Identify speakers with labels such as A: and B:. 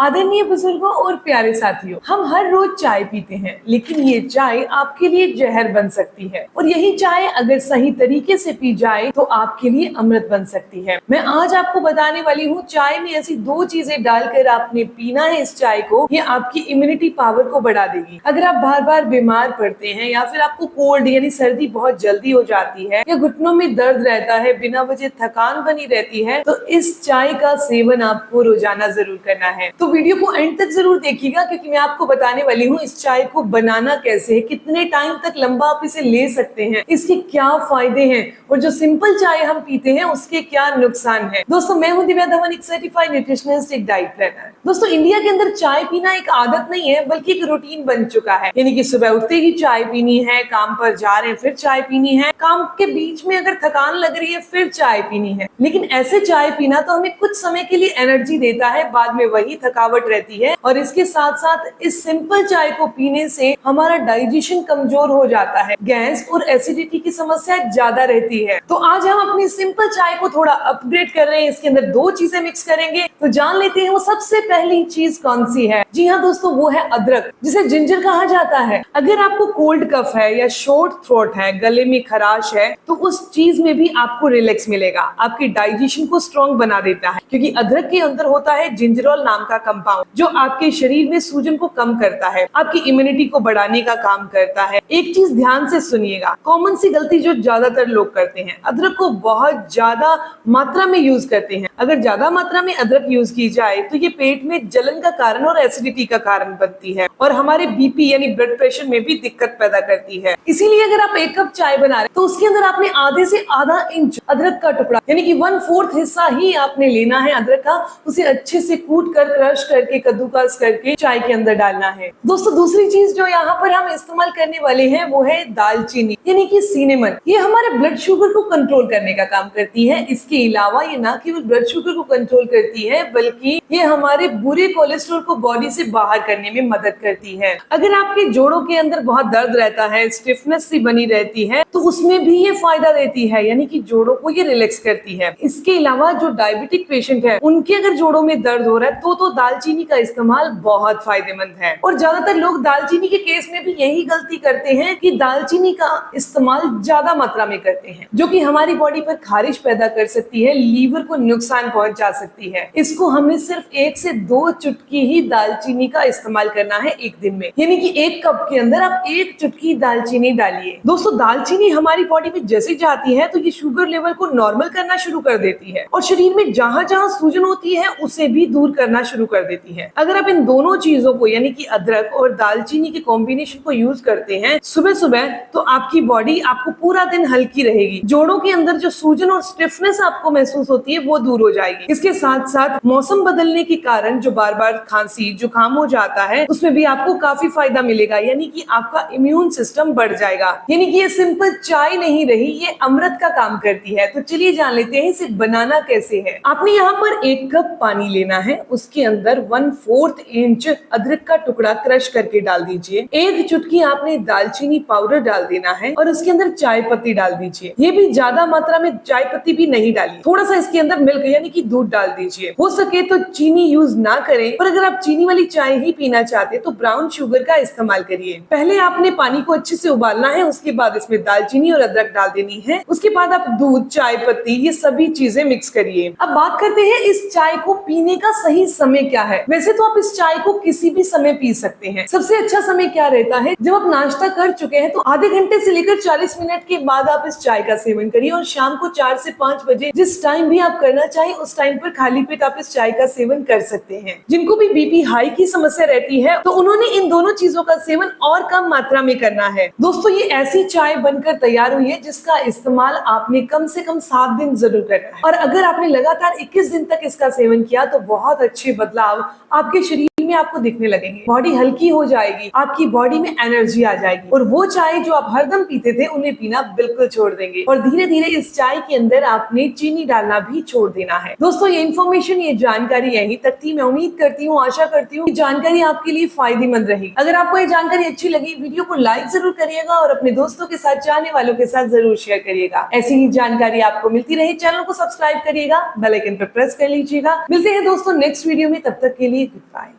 A: आदरणीय बुजुर्गों और प्यारे साथियों, हम हर रोज चाय पीते हैं, लेकिन ये चाय आपके लिए जहर बन सकती है। और यही चाय अगर सही तरीके से पी जाए तो आपके लिए अमृत बन सकती है। मैं आज आपको बताने वाली हूँ, चाय में ऐसी दो चीजें डालकर आपने पीना है इस चाय को, ये आपकी इम्यूनिटी पावर को बढ़ा देगी। अगर आप बार बार बीमार पड़ते हैं या फिर आपको कोल्ड यानी सर्दी बहुत जल्दी हो जाती है या घुटनों में दर्द रहता है, बिना वजह थकान बनी रहती है, तो इस चाय का सेवन आपको रोजाना जरूर करना है। तो वीडियो को एंड तक जरूर देखिएगा, क्योंकि मैं आपको बताने वाली हूँ इस चाय को बनाना कैसे है, कितने टाइम तक लंबा आप इसे ले सकते हैं, इसके क्या फायदे हैं और जो सिंपल चाय हम पीते हैं उसके क्या नुकसान है। दोस्तों, मैं हूँ दिव्या धवन, एक सर्टिफाइड न्यूट्रिशनिस्ट, एक डाइट प्लानर। दोस्तों, इंडिया के अंदर चाय पीना एक आदत नहीं है, बल्कि एक रूटीन बन चुका है। यानी कि सुबह उठते ही चाय पीनी है, काम पर जा रहे हैं फिर चाय पीनी है, काम के बीच में अगर थकान लग रही है फिर चाय पीनी है। लेकिन ऐसे चाय पीना तो हमें कुछ समय के लिए एनर्जी देता है, बाद में वही थकावट रहती है। और इसके साथ साथ इस सिंपल चाय को पीने से हमारा डाइजेशन कमजोर हो जाता है, गैस और एसिडिटी की समस्या ज्यादा रहती है। तो आज हम अपनी सिंपल चाय को थोड़ा अपग्रेड कर रहे हैं, इसके अंदर दो चीजें मिक्स करेंगे। तो जान लेते हैं वो सबसे पहली चीज कौन सी है। जी हाँ दोस्तों, वो है अदरक, जिसे जिंजर कहा जाता है। अगर आपको कोल्ड कफ है या शॉर्ट थ्रोट है, गले में खराश है, तो उस चीज में भी आपको रिलैक्स मिलेगा, आपके डाइजेशन को स्ट्रॉन्ग बना देता है। क्योंकि अदरक के अंदर होता है जिंजरोल नाम का कंपाउंड, जो आपके शरीर में सूजन को कम करता है, आपकी इम्यूनिटी को बढ़ाने का काम करता है। एक चीज ध्यान से सुनिएगा, कॉमन सी गलती जो ज्यादातर लोग करते हैं, अदरक को बहुत ज्यादा मात्रा में यूज करते हैं। अगर ज्यादा मात्रा में अदरक यूज की जाए तो ये पेट में जलन का कारण और एसिडिटी का कारण बनती है, और हमारे बीपी यानी ब्लड प्रेशर में भी दिक्कत पैदा करती है। इसीलिए अगर आप एक कप चाय बना रहे हैं तो उसके अंदर आपने आधे से आधा इंच अदरक का टुकड़ा यानी कि 1/4 हिस्सा ही आपने लेना है अदरक का, उसे अच्छे से कूट कर, क्रश करके, कद्दूकस करके चाय के अंदर डालना है। दोस्तों, दूसरी चीज जो यहाँ पर हम इस्तेमाल करने वाले हैं वो है दालचीनी यानी कि सिनेमन। ये हमारे ब्लड शुगर को कंट्रोल करने का काम करती है। इसके अलावा ये ना केवल ब्लड शुगर को कंट्रोल करती है, बल्कि ये हमारे बुरे कोलेस्ट्रॉल को बॉडी से बाहर करने में मदद करती है। अगर आपके जोड़ों के अंदर बहुत दर्द रहता है, स्टिफनेस सी बनी रहती है, तो उसमें भी ये फायदा देती है, यानी कि जोड़ों को ये रिलैक्स करती है। इसके अलावा जो डायबिटिक पेशेंट है, उनके अगर जोड़ों में दर्द हो रहा है तो दालचीनी का इस्तेमाल बहुत फायदेमंद है। और ज्यादातर लोग दालचीनी के केस में भी यही गलती करते हैं कि दालचीनी का इस्तेमाल ज्यादा मात्रा में करते हैं, जो कि हमारी बॉडी पर खारिश पैदा कर सकती है, लीवर को नुकसान पहुंचा सकती है। इसको हमें सिर्फ 1 से 2 चुटकी ही दालचीनी का इस्तेमाल करना है एक दिन में, यानी कि 1 कप के अंदर आप 1 चुटकी दालचीनी डालिए। दोस्तों, दालचीनी हमारी बॉडी में जैसे जाती है तो ये शुगर लेवल को नॉर्मल करना शुरू कर देती है, और शरीर में जहां जहां सूजन होती है उसे भी दूर करना शुरू कर देती है। अगर आप इन दोनों चीजों को यानी कि अदरक और दालचीनी के कॉम्बिनेशन को यूज करते हैं सुबह सुबह, तो आपकी बॉडी आपको पूरा दिन हल्की रहेगी। जोड़ों के अंदर जो सूजन और स्टिफनेस आपको महसूस होती है वो दूर हो जाएगी। इसके साथ साथ मौसम बदलने के कारण जो बार बार खांसी जुकाम हो जाता है, उसमें भी आपको काफी फायदा मिलेगा, यानी कि आपका इम्यून सिस्टम बढ़ जाएगा। यानी कि ये सिंपल चाय नहीं रही, ये अमृत का काम करती है। तो चलिए जान लेते हैं इसे बनाना कैसे है। आपने यहाँ पर 1 कप पानी लेना है, उसके अंदर 1/4 इंच अदरक का टुकड़ा क्रश करके डाल दीजिए। 1 चुटकी आपने दालचीनी पाउडर डाल देना है, और उसके अंदर चाय पत्ती डाल दीजिए। ये भी ज्यादा मात्रा में चाय पत्ती भी नहीं डालिए, थोड़ा सा इसके अंदर मिल्क यानी कि दूध डाल दीजिए। हो सके तो चीनी यूज ना करें, पर अगर आप चीनी वाली चाय ही पीना चाहते तो ब्राउन शुगर का इस्तेमाल करिए। पहले आपने पानी को अच्छे से उबालना है, उसके बाद इसमें दालचीनी और अदरक डाल देनी है। उसके बाद आप दूध, चाय पत्ती, ये सभी चीजें मिक्स करिए। अब बात करते हैं इस चाय को पीने का सही समय क्या है। वैसे तो आप इस चाय को किसी भी समय पी सकते हैं। सबसे अच्छा समय क्या रहता है, जब आप नाश्ता कर चुके हैं तो आधे घंटे से लेकर 40 मिनट के बाद आप इस चाय का सेवन करिए, और शाम को 4 से 5 बजे जिस टाइम भी आप करना चाहें उस टाइम पर खाली पेट आप इस चाय का सेवन कर सकते हैं। जिनको भी बीपी हाई की समस्या रहती है तो उन्होंने इन दोनों चीजों का सेवन और कम मात्रा में करना है। दोस्तों, ये ऐसी चाय बनकर तैयार हुई है जिसका इस्तेमाल आपने कम से कम 7 दिन जरूर करना है, और अगर आपने लगातार 21 दिन तक इसका सेवन किया तो बहुत अच्छे बदलाव आपके शरीर में आपको दिखने लगेंगे। बॉडी हल्की हो जाएगी, आपकी बॉडी में एनर्जी आ जाएगी, और वो चाय जो आप हरदम पीते थे उन्हें पीना बिल्कुल छोड़ देंगे। और धीरे धीरे इस चाय के अंदर आपने चीनी डालना भी छोड़ देना है। दोस्तों, ये इन्फॉर्मेशन, ये जानकारी यहीं तक थी। मैं उम्मीद करती हूँ, आशा करती हूँ कि जानकारी आपके लिए फायदेमंद रही। अगर आपको ये जानकारी अच्छी लगी, वीडियो को लाइक जरूर करिएगा और अपने दोस्तों के साथ, जानने वालों के साथ जरूर शेयर करिएगा। ऐसी ही जानकारी आपको मिलती रहे, चैनल को सब्सक्राइब करिएगा, बेल आइकन पर प्रेस कर लीजिएगा। मिलते हैं दोस्तों नेक्स्ट वीडियो में, तब तक के लिए गुड बाय।